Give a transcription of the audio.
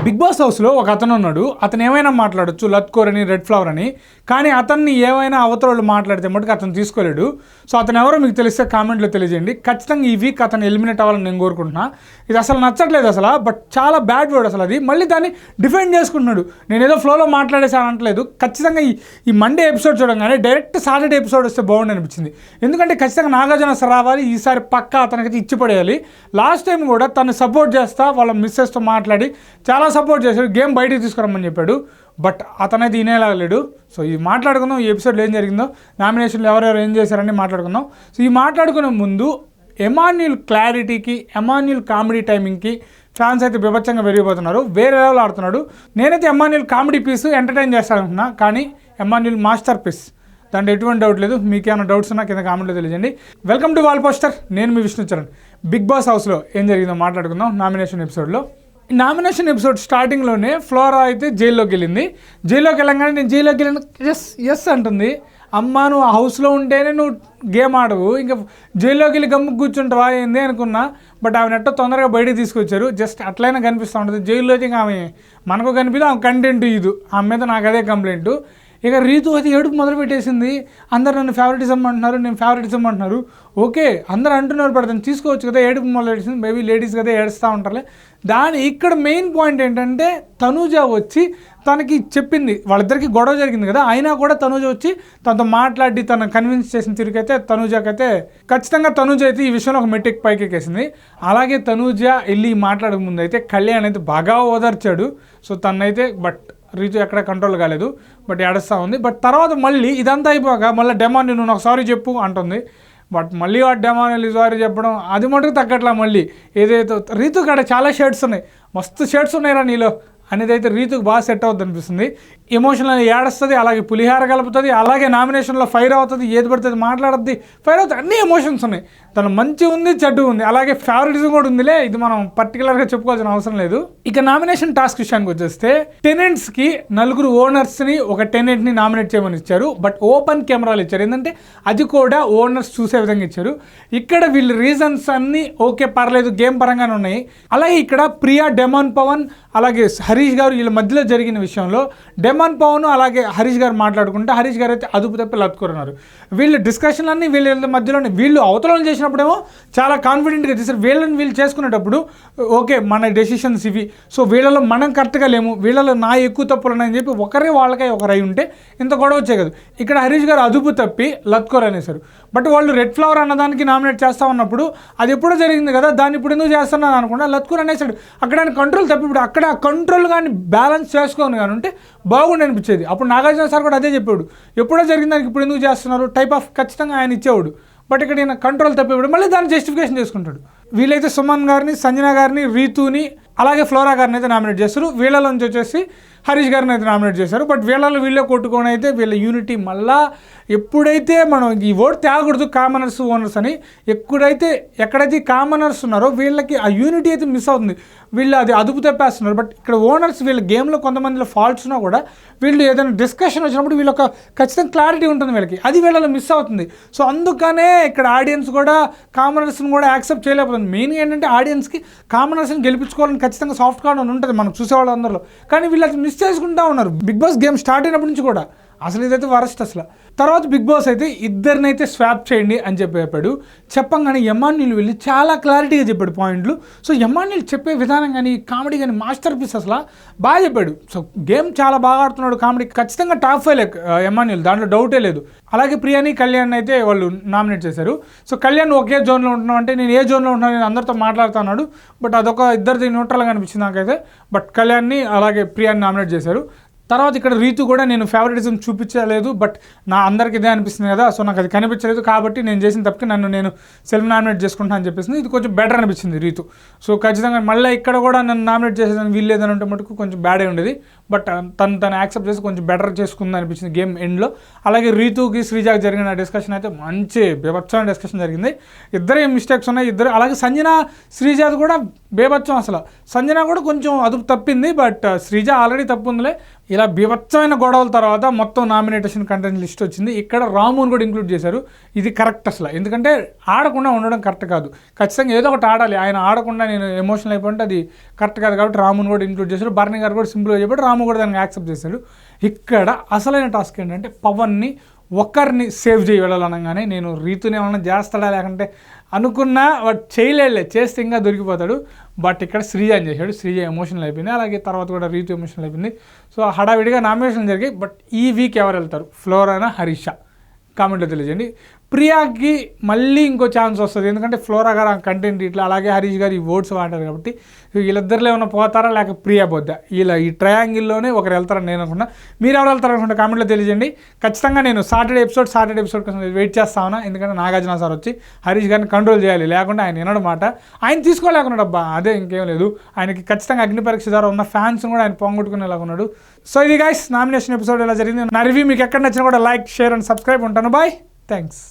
Big boss హౌస్లో ఒక అతను ఉన్నాడు. అతను ఏమైనా మాట్లాడొచ్చు, లత్కోర్ అని, రెడ్ ఫ్లవర్ అని. కానీ అతన్ని ఏమైనా అవతల మాట్లాడితే మటుకు అతను తీసుకోలేడు. సో అతను ఎవరో మీకు తెలిస్తే కామెంట్లో తెలియజేయండి. ఖచ్చితంగా ఈ వీక్ అతను ఎలిమినేట్ అవ్వాలని నేను కోరుకుంటున్నా. ఇది అసలు నచ్చట్లేదు అసలు, బట్ చాలా బ్యాడ్ వర్డ్ అసలు అది. మళ్ళీ దాన్ని డిఫెండ్ చేసుకుంటున్నాడు. నేను ఏదో ఫ్లోలో మాట్లాడేసాను అనట్లేదు. ఖచ్చితంగా ఈ మండే ఎపిసోడ్ చూడగానే డైరెక్ట్ సాటర్డే ఎపిసోడ్ వస్తే బాగుండి అనిపించింది. ఎందుకంటే ఖచ్చితంగా నాగార్జున సార్ రావాలి. ఈసారి పక్కా అతనికి ఇచ్చి పడేయాలి. లాస్ట్ టైం కూడా తను సపోర్ట్ చేస్తా వాళ్ళ మిస్సెస్తో మాట్లాడి చాలా సపోర్ట్ చేశాడు. గేమ్ బయటికి తీసుకురమ్మని చెప్పాడు. బట్ అతనైతే వినేలాగలేడు. సో ఈ మాట్లాడుకుందాం, ఈ ఎపిసోడ్లో ఏం జరిగిందో, నామినేషన్లు ఎవరెవరు ఏం చేశారని మాట్లాడుకుందాం. సో ఈ మాట్లాడుకునే ముందు ఎమాన్యుల్ క్లారిటీకి, ఎమాన్యుల్ కామెడీ టైమింగ్కి ఫ్యాన్స్ అయితే బీభత్సంగా పెరిగిపోతున్నారు. వేరే లెవెల్ ఆడుతున్నాడు. నేనైతే ఎమాన్యుల్ కామెడీ పీస్ ఎంటర్టైన్ చేస్తానుకుంటున్నా, కానీ ఎమాన్యుల్ మాస్టర్ పీస్, దాంట్లో ఎటువంటి డౌట్ లేదు. మీకు ఏమైనా డౌట్స్ ఉన్నా కింద కామెంట్లో తెలియజేయండి. Welcome to wall poster. నేను మీ విష్ణుచరణ్. బిగ్ బాస్ హౌస్లో ఏం జరిగిందో మాట్లాడుకుందాం. నామినేషన్ ఎపిసోడ్లో నామినేషన్ ఎపిసోడ్ స్టార్టింగ్లోనే ఫ్లోరా అయితే జైల్లోకి వెళ్ళింది. జైల్లోకి వెళ్ళంగానే నేను జైల్లోకి వెళ్ళాను ఎస్ అంటుంది. అమ్మ నువ్వు ఆ హౌస్లో ఉంటేనే నువ్వు గేమ్ ఆడవు, ఇంకా జైల్లోకి వెళ్ళి గమ్ముకు కూర్చుంటావా ఏంది అనుకున్నా. బట్ ఆమె నెట్ట తొందరగా బయటకు తీసుకొచ్చారు. జస్ట్ అట్లయినా కనిపిస్తూ ఉంటుంది. జైల్లో ఇంకా ఆమె మనకు కనిపిస్తే ఆమె కంటెంట్ ఇది. ఆమె మీద నాకు అదే కంప్లైంట్. ఇక రీతు అయితే ఏడుపు మొదలుపెట్టేసింది. అందరు నన్ను ఫేవరెటిజం అంటున్నారు, నేను ఫేవరెటిజం అంటున్నారు. ఓకే అందరు అంటున్నారు, పడతాను తీసుకోవచ్చు కదా. ఏడుపు మొదలుపెట్టేసింది. మేబీ లేడీస్ కదా ఏడుస్తూ ఉంటారులే. ఇక్కడ మెయిన్ పాయింట్ ఏంటంటే తనూజ వచ్చి తనకి చెప్పింది. వాళ్ళిద్దరికి గొడవ జరిగింది కదా, అయినా కూడా తనూజ వచ్చి తనతో మాట్లాడి తనను కన్విన్స్ చేసిన తిరిగైతే తనూజకైతే ఖచ్చితంగా తనూజ అయితే ఈ విషయంలో ఒక మెట్టిక్ పైకి ఎక్కేసింది. అలాగే తనూజ వెళ్ళి మాట్లాడక ముందు అయితే కళ్యాణ్ అయితే బాగా ఓదార్చాడు. సో తనైతే బట్ రీతు ఎక్కడ కంట్రోల్ కాలేదు, బట్ ఏడుస్తూ ఉంది. బట్ తర్వాత మళ్ళీ ఇదంతా అయిపోయాక మళ్ళీ డెమాన్ నువ్వు నాకు సారీ చెప్పు అంటుంది. బట్ మళ్ళీ ఆ డెమాన్ సారీ చెప్పడం అది మటుకు తగ్గట్లా. మళ్ళీ ఏదైతే రీతు కాడ చాలా షర్ట్స్ ఉన్నాయి, మస్తు షర్ట్స్ ఉన్నాయిరా నీలో అనేది అయితే రీతుకు బాగా సెట్ అవుతుంది అనిపిస్తుంది. ఎమోషనల్ ఏడుస్తుంది, అలాగే పులిహార కలుపుతుంది, అలాగే నామినేషన్లో ఫైర్ అవుతుంది, ఏది పడుతుంది మాట్లాడుద్ది, ఫైర్ అవుతుంది. అన్ని ఎమోషన్స్ ఉన్నాయి. తను మంచి ఉంది, చెడ్డు ఉంది, అలాగే ఫేవరెటిజం కూడా ఉందిలే. ఇది మనం పర్టికులర్గా చెప్పుకోవాల్సిన అవసరం లేదు. ఇక నామినేషన్ టాస్క్ విషయానికి వచ్చేస్తే టెనెంట్స్కి 4 ఓనర్స్ని ఒక టెనెంట్ని నామినేట్ చేయమని ఇచ్చారు. బట్ ఓపెన్ కెమెరాలు ఇచ్చారు. ఏంటంటే అది కూడా ఓనర్స్ చూసే విధంగా ఇచ్చారు. ఇక్కడ వీళ్ళ రీజన్స్ అన్నీ ఓకే పర్లేదు, గేమ్ పరంగానే ఉన్నాయి. అలాగే ఇక్కడ ప్రియా, డెమాన్ పవన్, అలాగే హరీష్ గారు వీళ్ళ మధ్యలో జరిగిన విషయంలో డెమాన్ పవన్ అలాగే హరీష్ గారు మాట్లాడుకుంటే హరీష్ గారు అయితే అదుపు తప్పి లత్తుకున్నారు. వీళ్ళు డిస్కషన్ అన్నీ వీళ్ళ మధ్యలోనే. వీళ్ళు అవతలను చేసినప్పుడేమో చాలా కాన్ఫిడెంట్గా చేశారు. వీళ్ళు చేసుకునేటప్పుడు ఓకే మన డెసిషన్స్ ఇవి, సో వీళ్ళలో మనం కరెక్ట్గా లేము, వీళ్ళలో నా ఎక్కువ తప్పులు ఉన్నాయని చెప్పి ఒకరే వాళ్ళకై ఒకరై ఉంటే ఇంత గొడవ వచ్చే కదా. ఇక్కడ హరీష్ గారు అదుపు తప్పి లత్కోర్ అనేసారు. బట్ వాళ్ళు రెడ్ ఫ్లవర్ అన్నదానికి నామినేట్ చేస్తా ఉన్నప్పుడు అది ఎప్పుడో జరిగింది కదా, దాన్ని ఇప్పుడు ఎందుకు చేస్తున్నాను అనుకుంటా లత్కోర్ అనేసాడు. అక్కడ ఆయన కంట్రోల్ తప్పి ఇప్పుడు అక్కడ కంట్రోల్ కానీ బ్యాలెన్స్ చేసుకోని కానీ ఉంటే బాగుండి అనిపించేది. అప్పుడు నాగార్జున సార్ కూడా అదే చెప్పాడు, ఎప్పుడో జరిగిన దానికి ఇప్పుడు ఎందుకు చేస్తున్నారు టైప్ ఆఫ్ ఖచ్చితంగా ఆయన ఇచ్చేవాడు. బట్ ఇక్కడ ఈయన కంట్రోల్ తప్పివాడు, మళ్ళీ దాన్ని జస్టిఫికేషన్ చేసుకుంటాడు. వీళ్ళైతే సుమన్ గారిని, సంజన గారిని, రీతుని, అలాగే ఫ్లోరా గారిని అయితే నామినేట్ చేస్తారు. వీళ్ళలోంచి వచ్చేసి హరీష్ గారిని అయితే నామినేట్ చేశారు. బట్ వీళ్ళే కొట్టుకొని అయితే వీళ్ళ యూనిటీ మళ్ళా ఎప్పుడైతే మనం ఈ ఓట్ తేగకూడదు కామనర్స్ ఓనర్స్ అని, ఎక్కడైతే కామనర్స్ ఉన్నారో వీళ్ళకి ఆ యూనిటీ అయితే మిస్ అవుతుంది. వీళ్ళు అది అదుపు తప్పేస్తున్నారు. బట్ ఇక్కడ ఓనర్స్ వీళ్ళ గేమ్లో కొంతమందిలో ఫాల్ట్స్ ఉన్నా కూడా వీళ్ళు ఏదైనా డిస్కషన్ వచ్చినప్పుడు వీళ్ళొక ఖచ్చితంగా క్లారిటీ ఉంటుంది వీళ్ళకి, అది వీళ్ళలో మిస్ అవుతుంది. సో అందుకనే ఇక్కడ ఆడియన్స్ కూడా కామనర్స్ని కూడా యాక్సెప్ట్ చేయలేకపోతుంది. మెయిన్గా ఏంటంటే ఆడియన్స్కి కామనర్స్ని గెలిపించుకోవాలని ఖచ్చితంగా సాఫ్ట్ కార్నర్ ఉంటుంది మనం చూసేవాళ్ళందరిలో, కానీ వీళ్ళు అది మిస్ చేసుకుంటూ ఉన్నారు. బిగ్ బాస్ గేమ్ స్టార్ట్ అయినప్పటి నుంచి కూడా అసలు ఇదైతే వరస్ట్ అసలు. తర్వాత బిగ్ బాస్ అయితే ఇద్దరినైతే స్వాప్ చేయండి అని చెప్పాడు. చెప్పంగానే ఎమాన్యుల్ వెళ్ళి చాలా క్లారిటీగా చెప్పాడు పాయింట్లు. సో ఎమాన్యుల్ చెప్పే విధానం కానీ కామెడీ కానీ మాస్టర్ పీస్ అసలు బాగా చెప్పాడు. సో గేమ్ చాలా బాగా ఆడుతున్నాడు, కామెడీ ఖచ్చితంగా టాప్ 5 ఎమాన్యుల్, దాంట్లో డౌటే లేదు. అలాగే ప్రియాని, కళ్యాణ్ అయితే వాళ్ళు నామినేట్ చేశారు. సో కళ్యాణ్ ఒకే జోన్లో ఉంటున్నావు అంటే నేను ఏ జోన్లో ఉంటున్నాను, నేను అందరితో మాట్లాడుతున్నాడు. బట్ అదొక ఇద్దరిది న్యూట్రల్గా అనిపించింది నాకైతే. బట్ కళ్యాణ్ని అలాగే ప్రియాని నామినేట్ చేశారు. తర్వాత ఇక్కడ రీతు కూడా నేను ఫేవరెటిజం చూపించలేదు, బట్ నా అందరికి ఇదే అనిపిస్తుంది కదా, సో నాకు అది కనిపించలేదు కాబట్టి నేను చేసిన తప్పకి నన్ను సెల్ఫ్ నామినేట్ చేసుకుంటాను అని చెప్పేసి ఇది కొంచెం బెటర్ అనిపించింది రీతు. సో ఖచ్చితంగా మళ్ళీ ఇక్కడ కూడా నన్ను నామినేట్ చేసేదని వీల్లేదని ఉంటే మటుకు కొంచెం బ్యాడ్ అయి ఉండేది. బట్ తను యాక్సెప్ట్ చేసి కొంచెం బెటర్ చేసుకుంది అనిపించింది గేమ్ ఎండ్లో. అలాగే రీతుకి, శ్రీజాకి జరిగిన డిస్కషన్ అయితే మంచి బేబచ్చమైన డిస్కషన్ జరిగింది. ఇద్దరే మిస్టేక్స్ ఉన్నాయి ఇద్దరు. అలాగే సంజన, శ్రీజాది కూడా బేబచ్చం అసలు. సంజన కూడా కొంచెం అదుపు తప్పింది, బట్ శ్రీజ ఆల్రెడీ తప్పు ఉందిలే. ఇలా బీభత్సమైన గొడవల తర్వాత మొత్తం నామినేషన్ కంటెంట్ లిస్ట్ వచ్చింది. ఇక్కడ రాముని కూడా ఇంక్లూడ్ చేశారు. ఇది కరెక్ట్ అసలు, ఎందుకంటే ఆడకుండా ఉండడం కరెక్ట్ కాదు. ఖచ్చితంగా ఏదో ఒకటి ఆడాలి. ఆయన ఆడకుండా నేను ఎమోషనల్ అయిపోయింటే అది కరెక్ట్ కాదు కాబట్టి రాముని కూడా ఇంక్లూడ్ చేశారు. భరణి గారు కూడా సింపుల్గా చెప్పాడు, రాము కూడా దానికి యాక్సెప్ట్ చేశాడు. ఇక్కడ అసలైన టాస్క్ ఏంటంటే పవన్ని ఒక్కరిని సేవ్ చేయి వెళ్ళాలనగానే నేను రీతుని ఏమన్నా చేస్తాడా లేకంటే అనుకున్నా వాడు చేయలేదులే, చేస్తే ఇంకా దొరికిపోతాడు. బట్ ఇక్కడ శ్రీజ అని చేశాడు. శ్రీజ ఎమోషనల్ అయిపోయింది. అలాగే తర్వాత కూడా రీతు ఎమోషనల్ అయిపోయింది. సో హడావిడిగా నామినేషన్ జరిగాయి. బట్ ఈ వీక్ ఎవరు వెళ్తారు, ఫ్లోరానా హరీషా? కామెంట్లో తెలియజేయండి. ప్రియాకి మళ్ళీ ఇంకో ఛాన్స్ వస్తుంది, ఎందుకంటే ఫ్లోరా గారు ఆ కంటెంట్ ఇట్లా, అలాగే హరీష్ గారు ఈ ఓట్స్ వాడారు కాబట్టి వీళ్ళిద్దరిలో ఏమైనా పోతారా లేక ప్రియా పోద్దా, ఇలా ఈ ట్రయాంగిల్లోనే ఒకరు వెళ్తారని నేను అనుకున్నా. మీరు ఎవరు వెళ్తారు అనుకుంటే కామెంట్లో తెలియజేయండి. ఖచ్చితంగా నేను సాటర్డే ఎపిసోడ్ కోసం వెయిట్ చేస్తా ఉన్నా, ఎందుకంటే నాగార్జున సార్ వచ్చి హరీష్ గారిని కంట్రోల్ చేయాలి, లేకుంటే ఆయన వినడం మాట ఆయన తీసుకోలేకున్నాడు. అబ్బా అదే ఇంకేం లేదు, ఆయనకి ఖచ్చితంగా అగ్ని పరీక్ష ద్వారా ఉన్న ఫ్యాన్స్ కూడా ఆయన పొంగొట్టుకునేలాగున్నాడు. సో ఇది గైస్ నామినేషన్ ఎపిసోడ్ ఎలా జరిగింది. నా రివ్యూ మీకు ఎక్కడ నచ్చినా కూడా లైక్, షేర్ అండ్ సబ్స్క్రైబ్. ఉంటాను, బాయ్, థ్యాంక్స్.